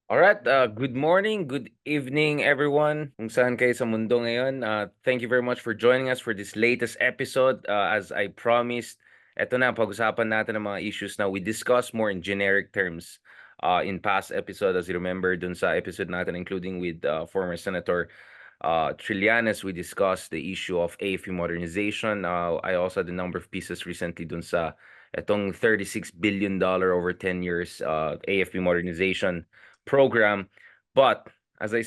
All right, good morning, good evening everyone. Kung saan kayo sa mundo ngayon. Thank you very much for joining us for this latest episode. As I promised, eto na, pag-usapan natin ang mga issues na we discussed more in generic terms in past episode. As you remember, dun sa episode natin, including with former Senator Trillanes, we discussed the issue of AFP modernization. I also had a number of pieces recently dun sa etong $36 billion over 10 years AFP modernization program. But as they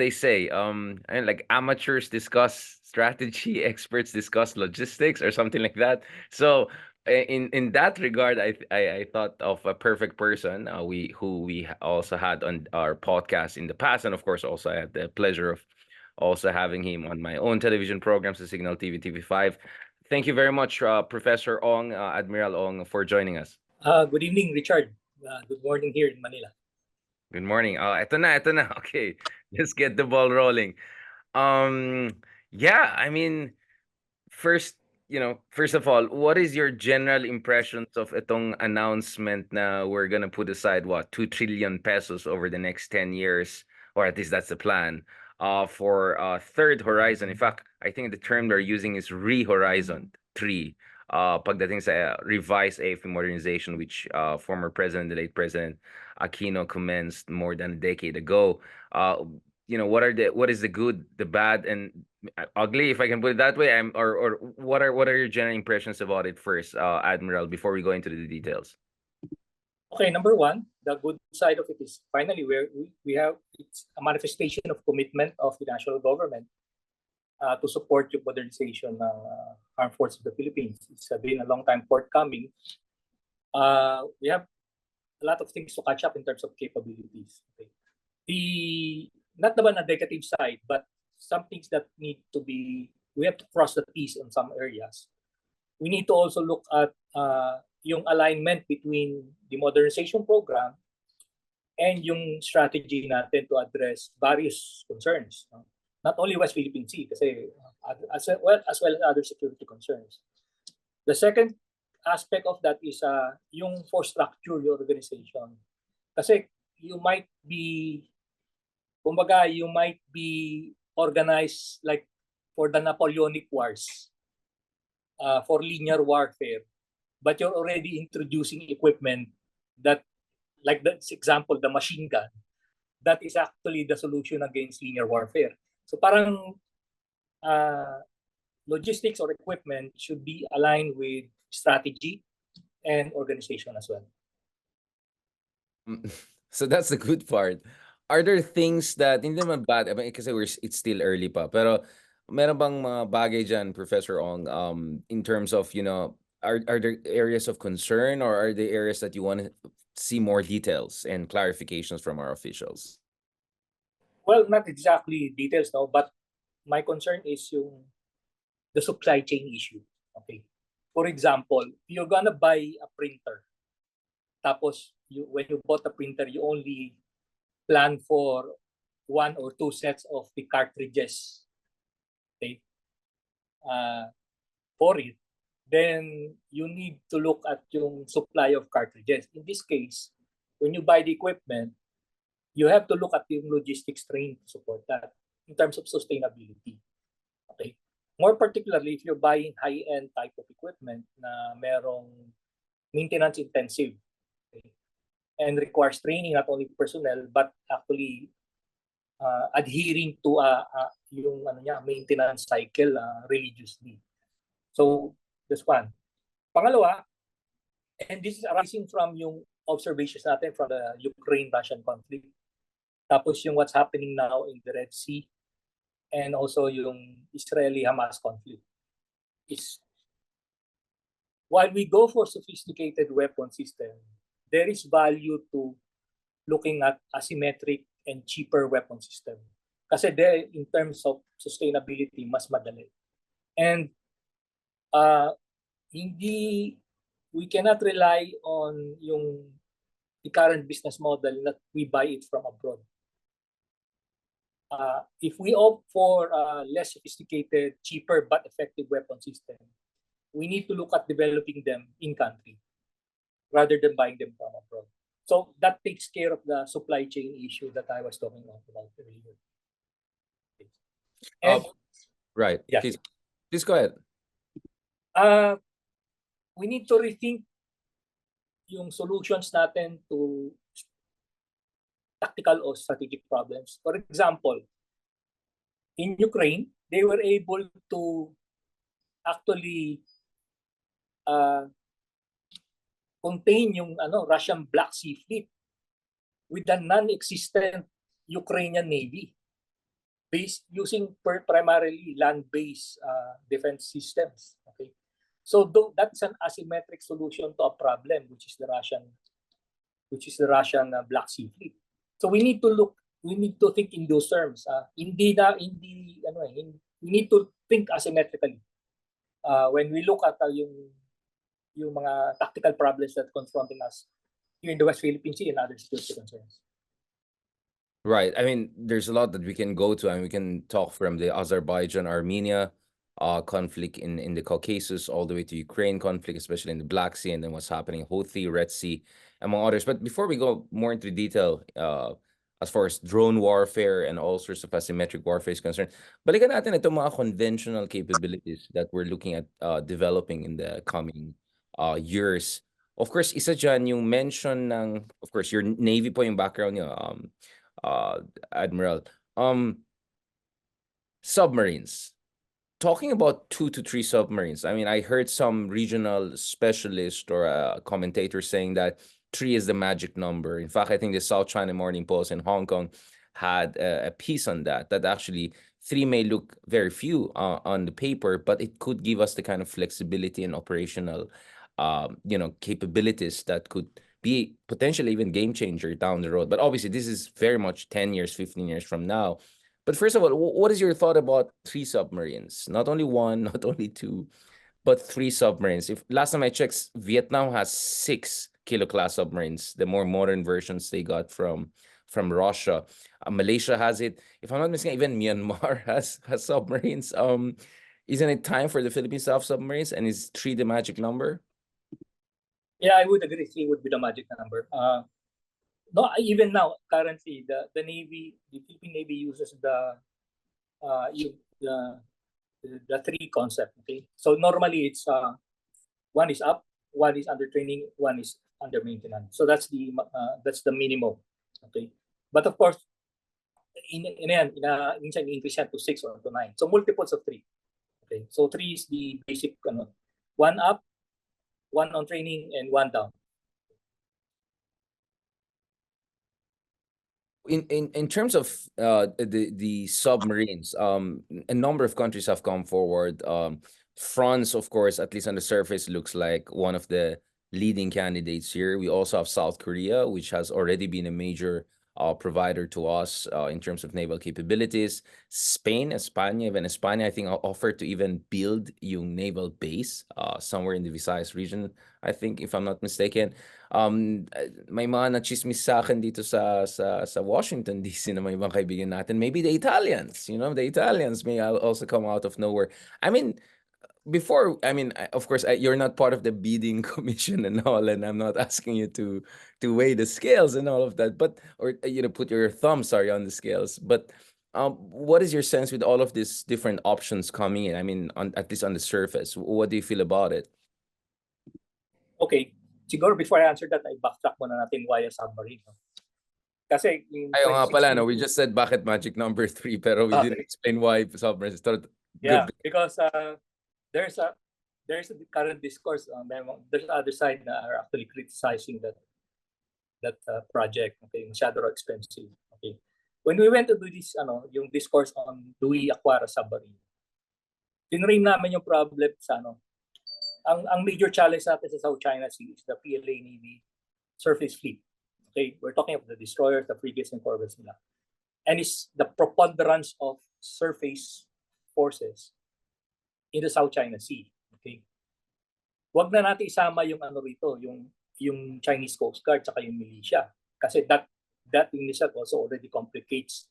say, and like amateurs discuss strategy, experts discuss logistics, or something like that. So in that regard, I thought of a perfect person. We also had on our podcast in the past, and of course, also I had the pleasure of also having him on my own television programs, the Signal TV, TV5. Thank you very much, Professor Ong, Admiral Ong, for joining us. Good evening, Richard. Good morning here in Manila. Good morning. Eto na, eto na. Okay, let's get the ball rolling. Yeah, I mean, first, first of all, what is your general impressions of itong announcement na we're gonna put aside what 2 trillion pesos over the next 10 years, or at least that's the plan, for third horizon. In fact, I think the term they're using is re-horizon 3. Pagdating sa revised AFP modernization, which former president, the late President Aquino commenced more than a decade ago. What is the good, the bad, and ugly, if I can put it that way. Or what are your general impressions about it first, Admiral, before we go into the details? Okay, number one, the good side of it is finally we have it's a manifestation of commitment of the national government to support yung modernization ng armed forces of the Philippines. It's been a long time forthcoming. We have a lot of things to catch up in terms of capabilities. Okay. Not naman a negative side, but some things that we have to cross the T's in some areas. We need to also look at yung alignment between the modernization program and yung strategy natin to address various concerns. Not only West Philippine Sea, kasi as well as other security concerns. The second aspect of that is yung force structure, your organization. Kasi you might be organized like for the Napoleonic Wars, for linear warfare, but you're already introducing equipment that, like this example, the machine gun, that is actually the solution against linear warfare. So parang logistics or equipment should be aligned with strategy and organization as well. So that's the good part. Are there things that hindi naman bad, I mean, kasi it's still early pa, pero meron bang mga bagay dyan, Professor Ong, in terms of, are there areas of concern, or are there areas that you want to see more details and clarifications from our officials? Well, not exactly details now, but my concern is the supply chain issue. Okay. For example, you're gonna buy a printer. Tapos when you bought a printer, you only plan for 1 or 2 sets of the cartridges. Okay. For it, then you need to look at yung supply of cartridges. In this case, when you buy the equipment, you have to look at yung logistics train to support that in terms of sustainability. Okay. More particularly, if you're buying high-end type of equipment na merong maintenance intensive, okay, and requires training not only personnel but actually adhering to yung maintenance cycle religiously. So that's one. Pangalawa, and this is arising from yung observations natin from the Ukraine-Russian conflict. Tapos yung what's happening now in the Red Sea, and also yung Israeli-Hamas conflict, is while we go for sophisticated weapon system, there is value to looking at asymmetric and cheaper weapon system. Kasi there, in terms of sustainability, mas madali. And we cannot rely on the current business model that we buy it from abroad. If we opt for less sophisticated, cheaper but effective weapon system, we need to look at developing them in country rather than buying them from abroad. So that takes care of the supply chain issue that I was talking about earlier. And right. yeah, Please go ahead. we need to rethink yung solutions natin to tactical or strategic problems. For example, in Ukraine, they were able to actually contain yung Russian Black Sea Fleet with a non-existent Ukrainian Navy based using primarily land-based defense systems. Okay, so that's an asymmetric solution to a problem, which is the Russian Black Sea Fleet. So we need to think in those terms. We need to think asymmetrically when we look at yung mga tactical problems that confronting us here in the West Philippine Sea and other security concerns. Right. I mean, there's a lot that we can go to, and we can talk from the Azerbaijan-Armenia conflict in the Caucasus all the way to Ukraine conflict, especially in the Black Sea, and then what's happening in Houthi, Red Sea, among others. But before we go more into detail, as far as drone warfare and all sorts of asymmetric warfare is concerned, balikan natin itong mga conventional capabilities that we're looking at developing in the coming years. Of course, isa dyan yung mention ng, of course, your Navy po yung background niyo, Admiral. Submarines. Talking about 2 to 3 submarines, I mean, I heard some regional specialist or a commentator saying that 3 is the magic number. In fact, I think the South China Morning Post in Hong Kong had a piece on that actually 3 may look very few on the paper, but it could give us the kind of flexibility and operational capabilities that could be potentially even game changer down the road. But obviously, this is very much 10 years, 15 years from now. But first of all, what is your thought about 3 submarines? Not only 1, not only 2, but 3 submarines. If last time I checked, Vietnam has 6 kilo-class submarines, the more modern versions they got from Russia. Malaysia has it. If I'm not mistaken, even Myanmar has submarines. Isn't it time for the Philippines to have submarines? And is 3 the magic number? Yeah, I would agree. 3 would be the magic number. No, even now, currently, the Navy, the Philippine Navy uses the 3 concept. Okay, so normally it's 1 is up, 1 is under training, 1 is under maintenance. So that's the minimum. Okay, but of course, minsan increase yan to 6 or to 9. So multiples of 3. Okay, so 3 is the basic 1 up, 1 on training, and 1 down. In terms of the submarines, a number of countries have come forward. France, of course, at least on the surface, looks like one of the leading candidates here. We also have South Korea, which has already been a major provider to us in terms of naval capabilities. Spain, España, I think offered to even build yung naval base somewhere in the Visayas region, I think, if I'm not mistaken. May mga nachismis sa akin dito sa Washington DC na may mga kaibigan natin. Maybe the Italians may also come out of nowhere. I mean, of course, you're not part of the bidding commission and all, and I'm not asking you to weigh the scales and all of that, but put your thumb, on the scales. But what is your sense with all of these different options coming in? I mean, at least on the surface, what do you feel about it? Okay, siguro before I answer that, I backtrack muna natin why a submarine. Kasi Ayaw nga pala, no? We just said bakit magic number 3, pero we didn't explain why submarines. Yeah, because there's a current discourse. There's other side that are actually criticizing that project. Okay, masyado expensive. Okay, when we went to do this, yung discourse on do we acquire a submarine, tinrain namin yung problem sa ang major challenge natin sa South China Sea is the PLA Navy surface fleet. Okay, we're talking about the destroyers, the frigates, and corvettes nila, and it's the preponderance of surface forces in the South China Sea. Okay, wag na natin isama yung rito, yung Chinese Coast Guard saka yung militia, kasi that in itself also already complicates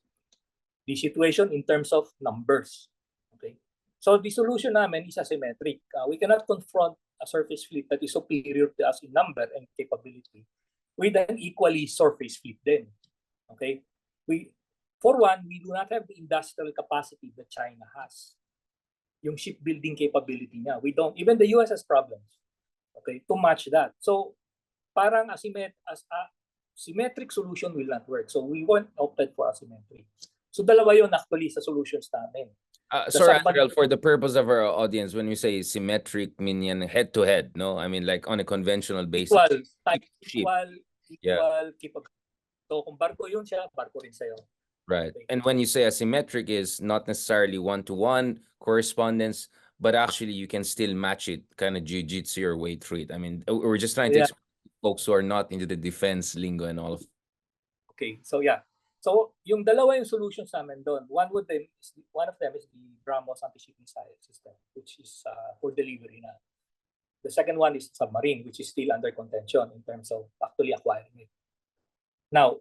the situation in terms of numbers. Okay, so the solution namin is asymmetric. We cannot confront a surface fleet that is superior to us in number and capability with an equally surface fleet then. Okay? For one, we do not have the industrial capacity that China has. Yung shipbuilding capability niya. We don't, even the US has problems, okay, to match that. So, parang symmetric solution will not work. So, we opted for asymmetric. So, dalawa yun actually sa solutions namin. Sorry, Admiral, for the purpose of our audience, when we say symmetric, meaning head-to-head, no? I mean, like on a conventional basis. Equal capability. So, kung barko yun siya, barko rin sa'yo. Right. Okay. And when you say asymmetric is not necessarily one-to-one correspondence, but actually you can still match it, kind of jiu-jitsu your way through it. I mean, we're just trying to explain to folks who are not into the defense lingo and all of. Okay, so yeah. So, yung dalawa yung solutions namin doon. One of them is the BrahMos anti-ship missile system, which is for delivery na. The second one is submarine, which is still under contention in terms of actually acquiring it. Now,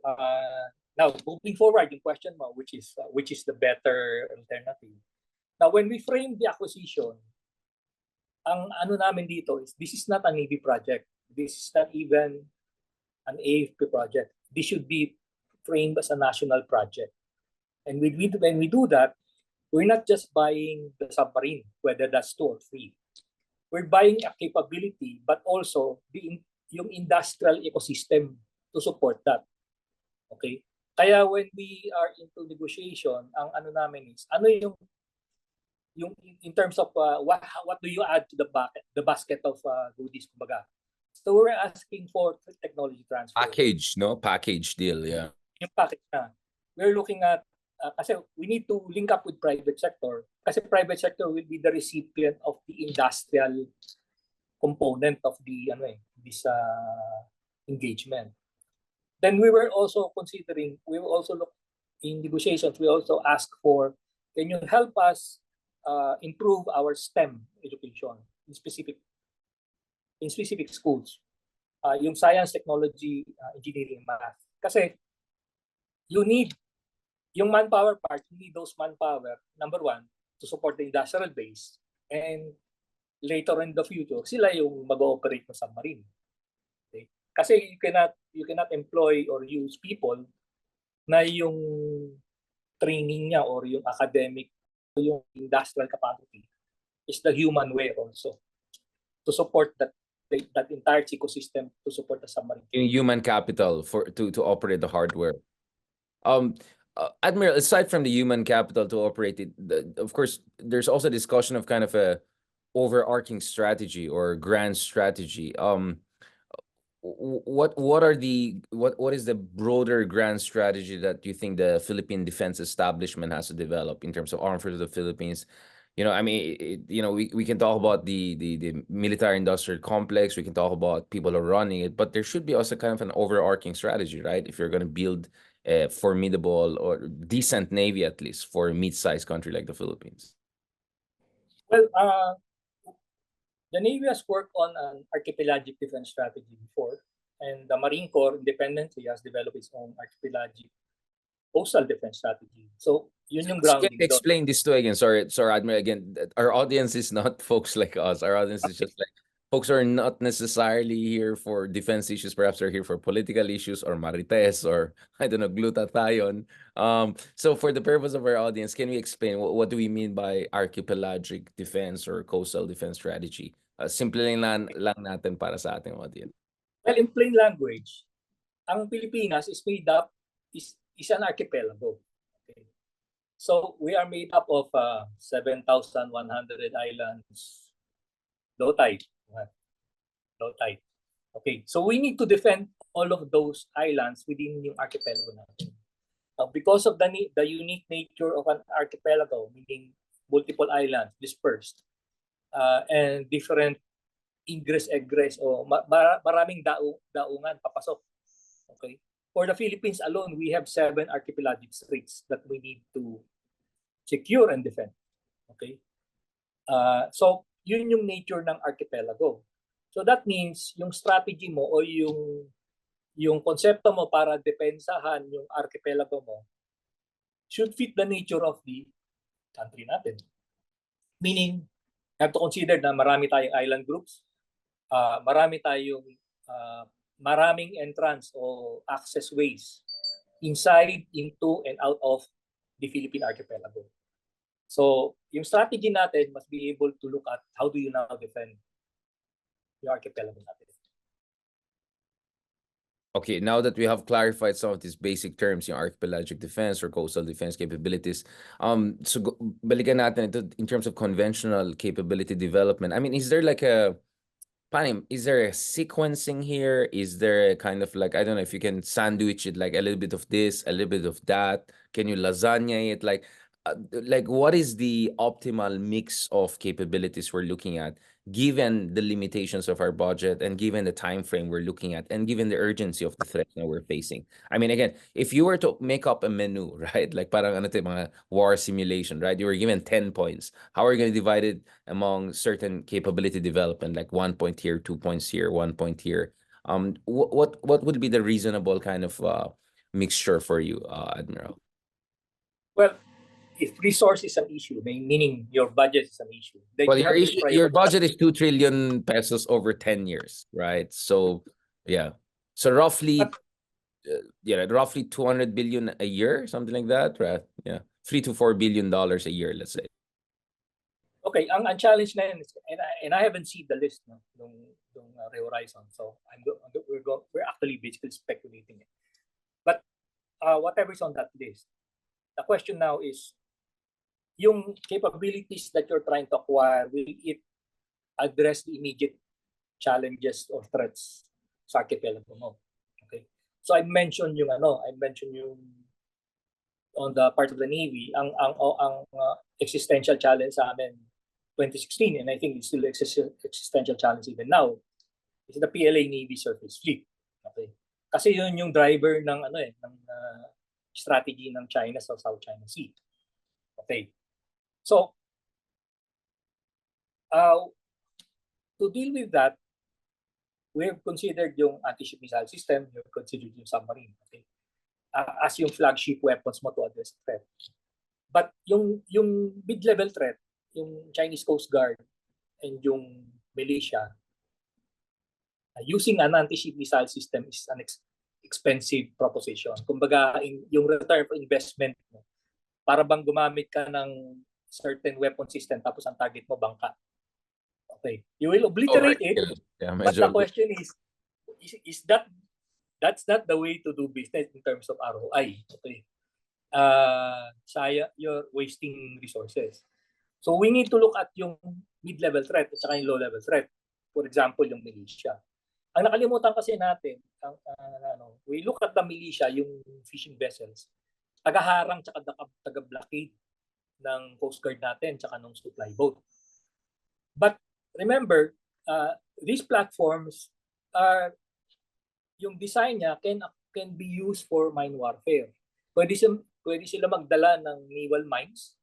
moving forward, yung question mo, which is the better alternative. Now, when we frame the acquisition, ang ano namin dito is this is not a Navy project. This is not even an AFP project. This should be framed as a national project. And when we do that, we're not just buying the submarine, whether that's 2 or 3. We're buying a capability, but also yung industrial ecosystem to support that. Okay? Kaya when we are into negotiation, ang ano namin is, ano yung in terms of what do you add to the basket of goodies, kumbaga. So we're asking for technology transfer. Package, no? Package deal, yeah. Yung package na. We're looking at, kasi we need to link up with private sector. Kasi private sector will be the recipient of the industrial component of this engagement. Then we were also considering, we will also look in negotiations, we also ask for, can you help us improve our STEM education in specific schools? Yung science, technology, engineering, math. Kasi you need yung manpower part, you need those manpower, number one, to support the industrial base, and later in the future, sila yung mag-ooperate ng submarine. Okay? Kasi you cannot employ or use people na yung training niya or yung academic, yung industrial capacity is the human way also to support that entire ecosystem to support the submarine. Human capital to operate the hardware. Admiral, aside from the human capital to operate it, of course, there's also discussion of kind of a overarching strategy or grand strategy. What is the broader grand strategy that you think the Philippine defense establishment has to develop in terms of armed forces of the Philippines? You know, I mean, we can talk about the military industrial complex. We can talk about people who are running it, but there should be also kind of an overarching strategy, right? If you're going to build a formidable or decent navy, at least for a mid-sized country like the Philippines. Well, the Navy has worked on an archipelagic defense strategy before, and the Marine Corps independently has developed its own archipelagic coastal defense strategy. So, yun yung grounding. Explain this to again. Sorry, Admiral. Again, our audience is not folks like us. Our audience is just like folks who are not necessarily here for defense issues. Perhaps they're here for political issues or marites or, I don't know, glutathione. So for the purpose of our audience, can we explain what do we mean by archipelagic defense or coastal defense strategy? Simple lang natin para sa ating audience. Well, in plain language, ang Pilipinas is made up, is an archipelago. Okay. So we are made up of 7,100 islands, low tide. Okay, so we need to defend all of those islands within yung archipelago natin. Because of the unique nature of an archipelago, meaning multiple islands dispersed, and different ingress-egress o maraming daungan papasok. Okay. For the Philippines alone, we have 7 archipelagic straits that we need to secure and defend. Okay. So yun yung nature ng archipelago. So that means yung strategy mo o yung konsepto mo para depensahan yung archipelago mo should fit the nature of the country natin. Meaning, you have to consider na marami tayong island groups, marami tayong maraming entrance o access ways inside, into, and out of the Philippine archipelago. So, yung strategy natin must be able to look at how do you now defend the archipelago natin. Okay, now that we have clarified some of these basic terms, yung archipelagic defense or coastal defense capabilities, so balikan natin ito in terms of conventional capability development. I mean, is there like a is there a sequencing here? Is there a kind of like, I don't know if you can sandwich it like a little bit of this, a little bit of that? Can you lasagna it? Like what is the optimal mix of capabilities we're looking at, given the limitations of our budget and given the time frame we're looking at and given the urgency of the threat that we're facing? I mean, again, if you were to make up a menu, right? Like parang ano tayo, mga war simulation, right? You were given 10 points. How are you going to divide it among certain capability development, like 1 point here, 2 points here, 1 point here? What would be the reasonable kind of mixture for you, Admiral? Well, if resource is an issue, meaning your budget is an issue, then Well, you have to your prioritize. budget is 2 trillion pesos over 10 years, right? So, yeah. So roughly, roughly 200 billion a year, something like that, right? Yeah. $3 to $4 billion a year, let's say. Okay, ang challenge na yun, and I haven't seen the list no, nung Horizon, so we're actually basically speculating it. But whatever's on that list, the question now is, yung capabilities that you're trying to acquire, will it address the immediate challenges or threats sa archipelago mo? Okay. So I mentioned yung on the part of the Navy, ang existential challenge sa amin 2016, and I think it's still existential challenge even now, is the PLA Navy Surface Fleet. Okay. Kasi yun yung driver ng strategy ng China sa South China Sea. Okay. So, to deal with that, we have considered yung anti-ship missile system, we have considered yung submarine, okay, as yung flagship weapons mo to address threat. But yung mid-level threat, yung Chinese Coast Guard and yung militia, using an anti-ship missile system is an expensive proposition. Kumbaga, yung return for investment mo, para bang gumamit ka ng certain weapon system tapos ang target mo bangka. Okay. You will obliterate it, but the question is that's not the way to do business in terms of ROI. Okay. You're wasting resources. So we need to look at yung mid-level threat at saka yung low-level threat. For example, yung militia. Ang nakalimutan kasi natin, we look at the militia, yung fishing vessels, tagaharang at taga-blockade ng Coast Guard natin at ng supply boat. But remember, these platforms are, yung design niya can be used for mine warfare. Pwede sila magdala ng naval mines,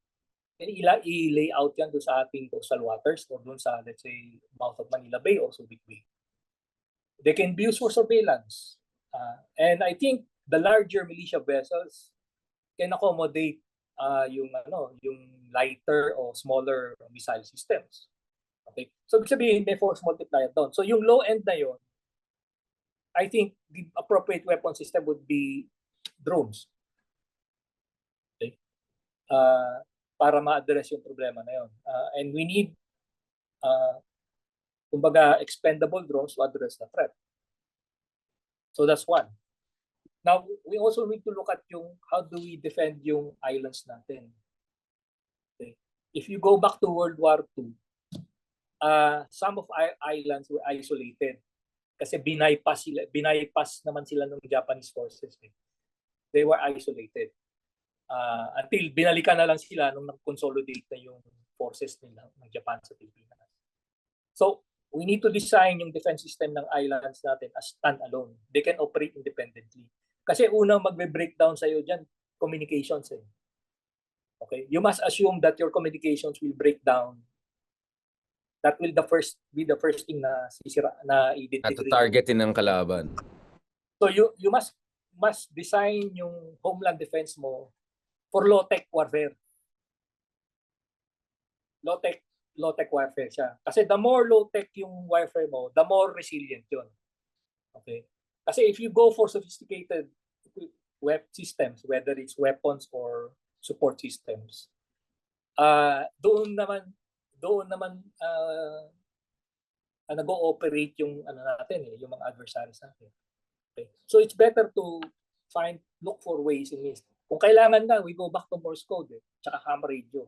and i-lay out yan doon sa ating coastal waters or doon sa, let's say, mouth of Manila Bay or Subic Bay. They can be used for surveillance. And I think the larger militia vessels can accommodate yung lighter or smaller missile systems. Okay? So, ibig sabihin, may force multiplier doon. So, yung low end na yun, I think the appropriate weapon system would be drones. Okay? Para ma-address yung problema na yun. And we need, kumbaga, expendable drones to address the threat. So, that's one. Now, we also need to look at yung how do we defend yung islands natin. Okay? If you go back to World War II, some of our islands were isolated kasi binaypass naman sila ng Japanese forces. They were isolated. Until binalikan na lang sila nung nag-consolidate na yung forces nila ng Japan sa Pilipinas. So, we need to design yung defense system ng islands natin as stand-alone. They can operate independently. Kasi unang magbe-breakdown sa'yo dyan, communications. Okay? You must assume that your communications will break down. That will be the first thing na sisira, na i-deteriorate. At targetin ng kalaban. So you must design yung homeland defense mo for low-tech warfare. Low-tech warfare siya. Kasi the more low-tech yung warfare mo, the more resilient yun. Okay? Kasi if you go for sophisticated web systems, whether it's weapons or support systems, doon naman nag-ooperate yung natin yung mga adversaries natin. Okay? So it's better to look for ways in this. Kung kailangan na, we go back to Morse code tsaka ham radio.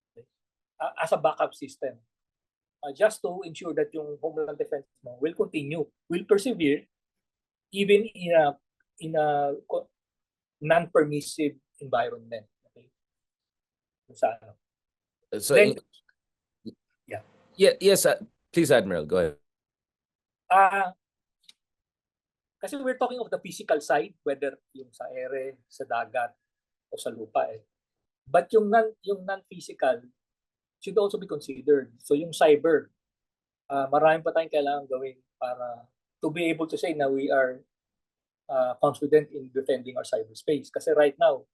Okay? As a backup system. Just to ensure that yung Homeland Defense mo will continue, will persevere even in a non-permissive environment. Okay? Sa ano. So Then, yes, please, Admiral, go ahead. Kasi we're talking of the physical side, whether yung sa ere, sa dagat, o sa lupa. But yung non-physical should also be considered. So yung cyber, marami pa tayong kailangan gawin para to be able to say na we are confident in defending our cyberspace. Kasi right now,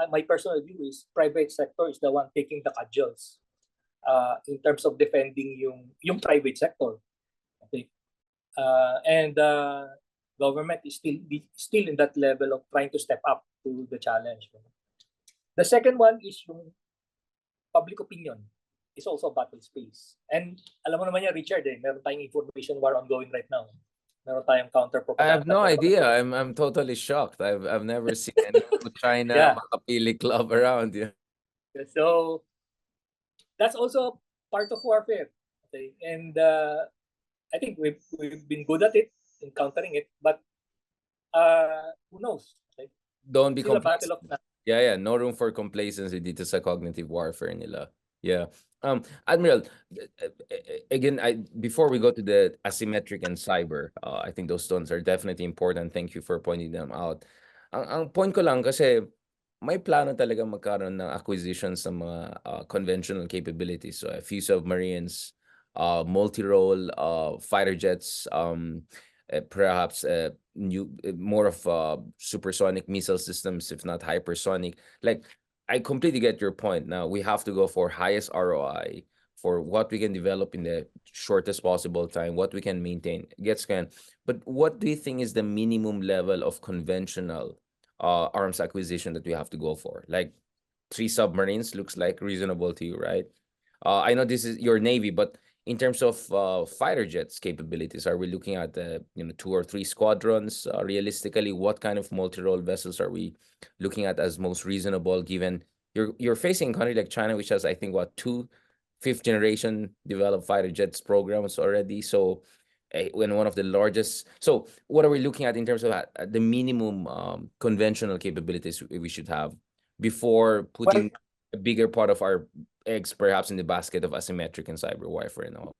my personal view is private sector is the one taking the cudgels in terms of defending yung private sector. Okay? And government is still in that level of trying to step up to the challenge. The second one is yung public opinion is also a battle space. And alam mo naman yan, Richard, meron tayong information war ongoing right now. Meron tayong counter propaganda. I have no idea. I'm totally shocked. I've never seen any China makapili club around. Yeah. So that's also part of warfare. Okay, and I think we've been good at it, in countering it, but who knows? Okay? Don't be complacent. Yeah. No room for complacency dito sa cognitive warfare nila. Yeah. Admiral, again, before we go to the asymmetric and cyber, I think those stones are definitely important. Thank you for pointing them out. Ang point ko lang kasi may plano talaga magkaroon ng acquisitions ng mga conventional capabilities. So a few submarines, multi-role fighter jets, perhaps more of supersonic missile systems, if not hypersonic. Like, I completely get your point. Now we have to go for highest ROI for what we can develop in the shortest possible time, what we can maintain. But what do you think is the minimum level of conventional arms acquisition that we have to go for? Like 3 submarines looks like reasonable to you, right? I know this is your Navy, but in terms of fighter jets capabilities, are we looking at 2 or 3 squadrons? Realistically, what kind of multi-role vessels are we looking at as most reasonable, given you're facing a country like China, which has, I think, 2 5th-generation developed fighter jets programs already. So when one of the largest, so what are we looking at in terms of the minimum conventional capabilities we should have before putting a bigger part of our eggs perhaps in the basket of asymmetric and cyber warfare and all?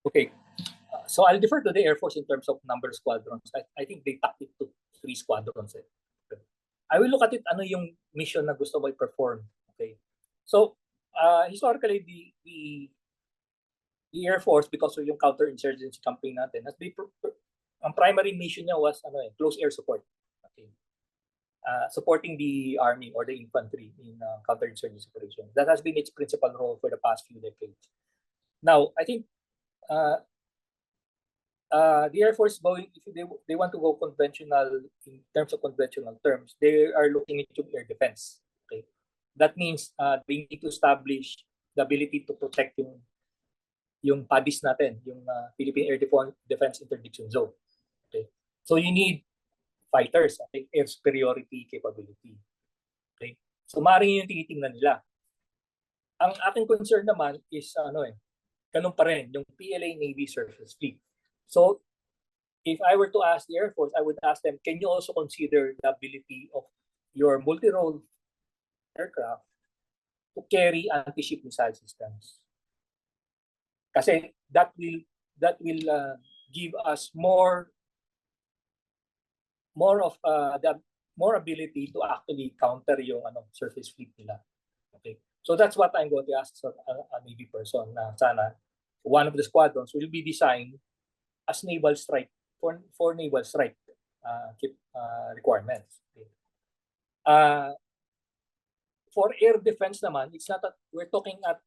Okay. So I'll defer to the Air Force in terms of number of squadrons. I think they tapped it to 3 squadrons. I will look at it, ano yung mission na gusto mo i-perform. Okay. So, historically, the Air Force, because of yung counterinsurgency campaign natin, ang primary mission niya was close air support. Okay. Supporting the army or the infantry in counterinsurgency operations. That has been its principal role for the past few decades. Now, I think the Air Force if they want to go conventional in terms of conventional terms, they are looking into air defense. Okay, that means they need to establish the ability to protect yung PADIS natin, yung Philippine Air Defense Interdiction Zone. Okay, so you need fighters, air superiority capability. Okay, so maaaring yung tinitingnan nila. Ang aking concern naman is ganun pa rin, yung PLA Navy Surface Fleet. So, if I were to ask the Air Force, I would ask them, can you also consider the ability of your multi-role aircraft to carry anti-ship missile systems? Kasi that will give us more ability to actually counter yung surface fleet nila. Okay, so that's what I'm going to ask a Navy person na sana one of the squadrons will be designed as naval strike for naval strike requirements. Okay. For air defense naman, it's not that we're talking at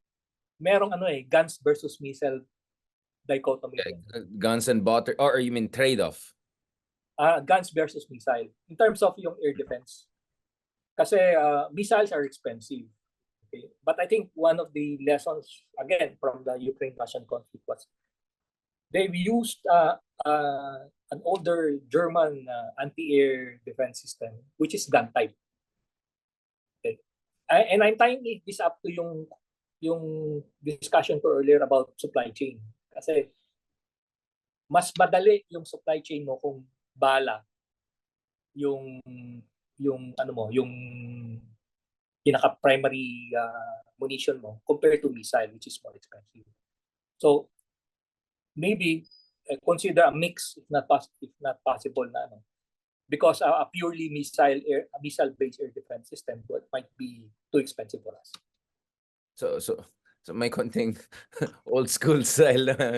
merong guns versus missile dichotomy din. Guns and butter, or you mean trade-off? Guns versus missile. In terms of yung air defense. Kasi missiles are expensive. Okay? But I think one of the lessons, again, from the Ukraine-Russian conflict was they've used an older German anti-air defense system, which is gun type. Okay? And I'm tying this up to yung discussion ko earlier about supply chain. Kasi mas madali yung supply chain mo kung bala yung ano mo, yung pinaka primary munition mo compared to missile, which is more expensive. So maybe consider a mix if not possible na ano, because a purely missile based air defense system might be too expensive for us. So may konting old school style na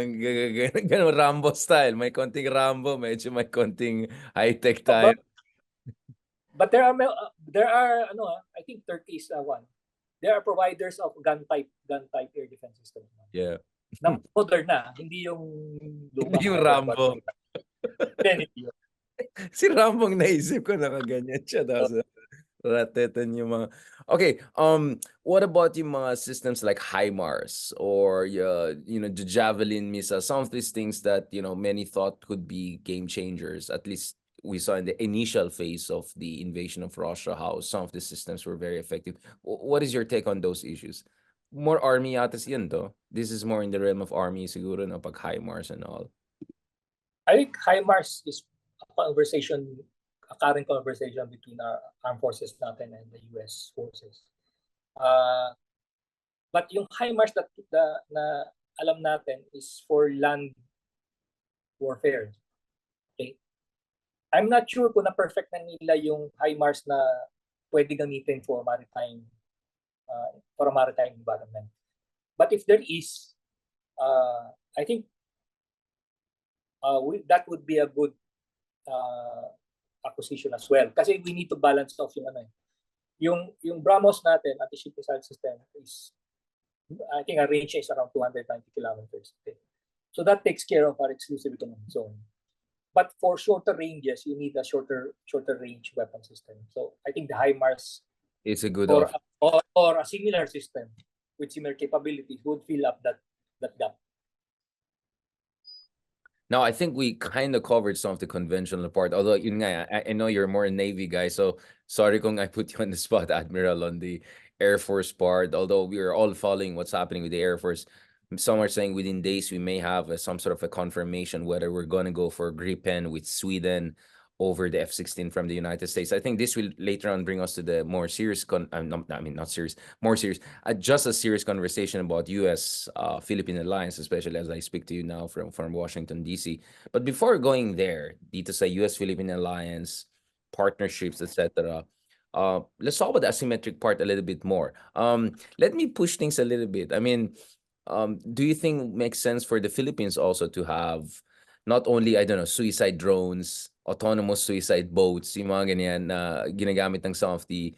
ganun, Rambo style. May konting Rambo, medyo may konting high-tech tayo. But there are I think Turkey is one. There are providers of gun type air defense system. Yeah. Na modern na, hindi yung lumang Hindi yung Rambo. Si Rambo ang naisip ko, nakaganyan siya daw sa ratetan yung mga. Okay, what about yung mga systems like HIMARS or the Javelin missile, some of these things that many thought could be game changers. At least we saw in the initial phase of the invasion of Russia how some of the systems were very effective. What is your take on those issues? More army yata yun though. This is more in the realm of army siguro na pag HIMARS and all. I think HIMARS is a current conversation between our armed forces natin and the US forces. But yung HIMARS na alam natin is for land warfare. Okay? I'm not sure kung na-perfect na nila yung HIMARS na pwede gamitin for maritime environment. But if there is, I think that would be a good acquisition as well. Kasi we need to balance off yung BrahMos natin, anti-ship missile system, is I think our range is around 290 kilometers. Okay? So that takes care of our exclusive economic zone. But for shorter ranges, you need a shorter range weapon system. So I think the HIMARS is a good or a similar system with similar capabilities would fill up that gap. Now, I think we kind of covered some of the conventional part. Although, I know you're more a Navy guy, so sorry kung I put you on the spot, Admiral, on the Air Force part. Although we are all following what's happening with the Air Force. Some are saying within days we may have some sort of a confirmation whether we're going to go for Gripen with Sweden over the F-16 from the United States. I think this will later on bring us to the more serious, just a serious conversation about U.S.-Philippine alliance, especially as I speak to you now from Washington, D.C. But before going there, dito sa U.S.-Philippine alliance, partnerships, etc., let's talk about the asymmetric part a little bit more. Let me push things a little bit. I mean, do you think it makes sense for the Philippines also to have not only, I don't know, suicide drones, autonomous suicide boats, yung mga ganyan na ginagamit ng some of the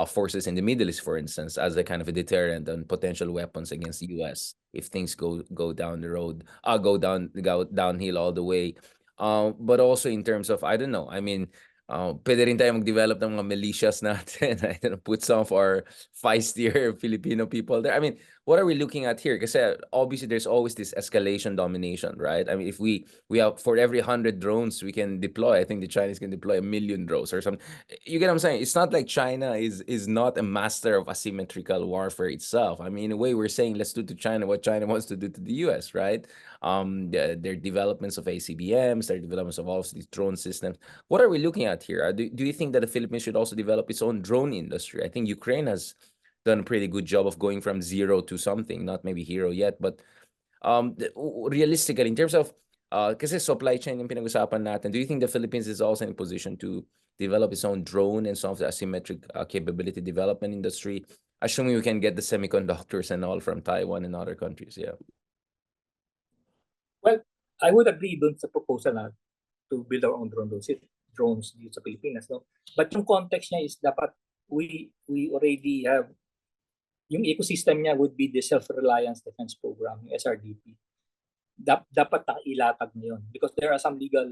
forces in the Middle East, for instance, as a kind of a deterrent on potential weapons against the US if things go down the road, go downhill all the way. But also in terms of, I don't know, I mean, pwede rin tayo mag-develop ng mga militias natin. I don't know, put some of our feistier Filipino people there. I mean, what are we looking at here? Kasi obviously there's always this escalation domination, right? I mean, if we have for every 100 drones we can deploy, I think the Chinese can deploy 1 million drones or something. You get what I'm saying? It's not like China is not a master of asymmetrical warfare itself. I mean, in a way, we're saying let's do to China what China wants to do to the US, right? Their developments of ACBMs, their developments of all of these drone systems. What are we looking at here? Do you think that the Philippines should also develop its own drone industry? I think Ukraine has done a pretty good job of going from zero to something, not maybe hero yet, but realistically, in terms of kasi supply chain yung pinag-usapan natin, do you think the Philippines is also in a position to develop its own drone and some of the asymmetric capability development industry, assuming we can get the semiconductors and all from Taiwan and other countries? Yeah. Well, I would agree dun sa proposal na to build our own drones dito sa Pilipinas, no? But yung context niya is dapat we already have yung ecosystem niya would be the Self-Reliance Defense Program, yung SRDP. dapat ilatag na yun because there are some legal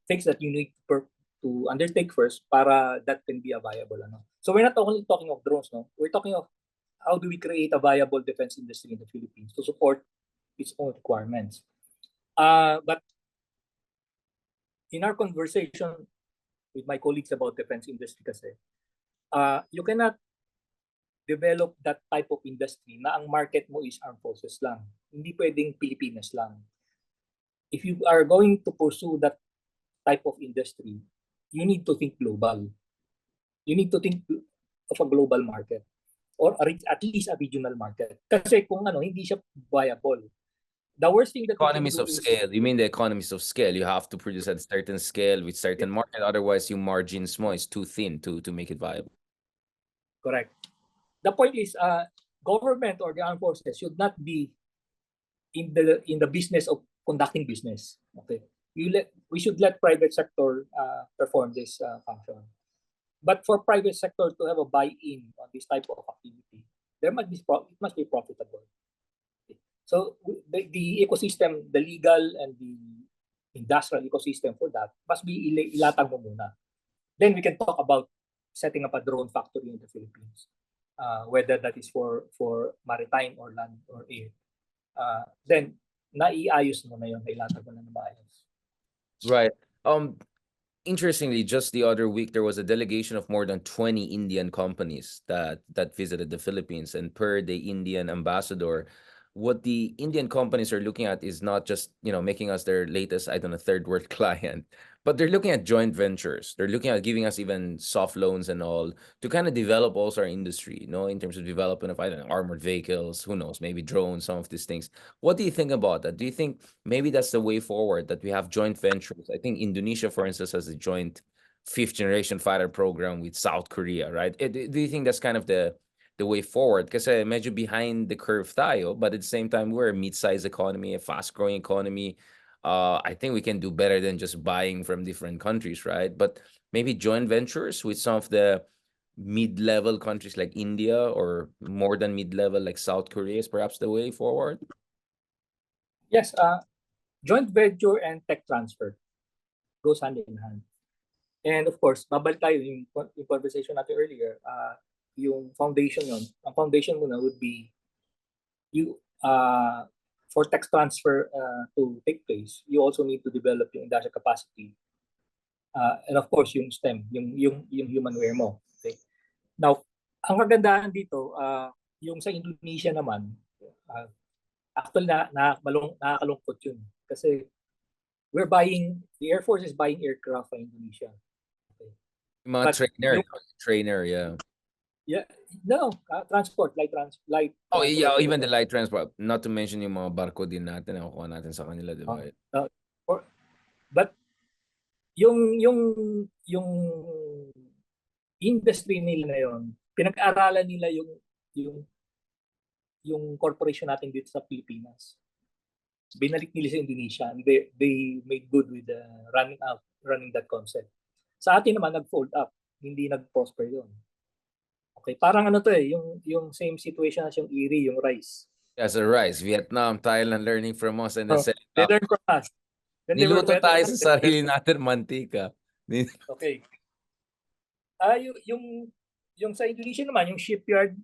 things that you need to undertake first para that can be a viable ano. So we're not only talking of drones, no? We're talking of how do we create a viable defense industry in the Philippines to support its own requirements. But in our conversation with my colleagues about defense industry kasi, you cannot develop that type of industry na ang market mo is armed forces lang. Hindi pwedeng Pilipinas lang. If you are going to pursue that type of industry, you need to think global. You need to think of a global market or at least a regional market. Kasi kung hindi siya viable, the worst thing that we can Economies do of is scale. You mean the economies of scale? You have to produce at a certain scale with certain market. Otherwise, your margin small is too thin to make it viable. correct. The point is, government or the armed forces should not be in the business of conducting business. Okay, we should let private sector perform this function. But for private sector to have a buy-in on this type of activity, it must be profitable. Okay. So the ecosystem, the legal and the industrial ecosystem for that must be ilatag mo muna. Then we can talk about setting up a drone factory in the Philippines, whether that is for maritime or land or air. Then naiayos mo na yun, nailatag mo na maayos. Right. Interestingly, just the other week there was a delegation of more than 20 Indian companies that visited the Philippines, and per the Indian ambassador, what the Indian companies are looking at is not just making us their latest, I don't know, third world client, but they're looking at joint ventures. They're looking at giving us even soft loans and all to kind of develop also our industry, in terms of development of, I don't know, armored vehicles, who knows, maybe drones, some of these things. What do you think about that? Do you think maybe that's the way forward, that we have joint ventures? I think Indonesia, for instance, has a joint fifth generation fighter program with South Korea, right? Do you think that's kind of the way forward? Kasi medyo behind the curve tayo, but at the same time, we're a mid-sized economy, a fast-growing economy. I think we can do better than just buying from different countries, right? But maybe joint ventures with some of the mid-level countries like India, or more than mid-level like South Korea, is perhaps the way forward. Yes, joint venture and tech transfer goes hand in hand. And of course, babalik tayo yung conversation natin earlier, yung foundation yun. Ang foundation muna would be for tech transfer to take place, you also need to develop yung industrial capacity. And of course, yung STEM, yung humanware mo. Okay? Now, ang kagandahan dito, yung sa Indonesia naman, actually nakakalungkot yun. Kasi the Air Force is buying aircraft from Indonesia. Okay. Mga trainer, yeah. Yeah, no, transport, light. Oh, yeah, even the light transport. Not to mention yung mga barko din natin, nakukuha natin sa kanila, di ba? But yung industry nila na yun, pinag-aralan nila yung corporation natin dito sa Pilipinas. Binalik nila sa Indonesia, and they made good with running that concept. Sa atin naman, nag-fold up, hindi nag-prosper yun. Okay, parang yung same situation as yung IRI, yung rice. Yes, the rice. Vietnam, Thailand learning from us, and then they learn from us. Then niluto tayo sa sarili natin mantika. Okay. Yung sa Indonesia naman, yung shipyard,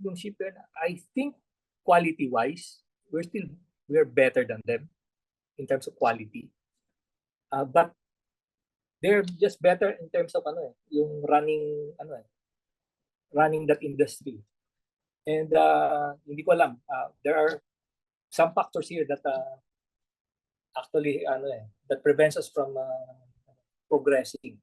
I think quality-wise, we're better than them in terms of quality. But they're just better in terms of yung running that industry. And hindi ko alam, there are some factors here that actually that prevents us from progressing.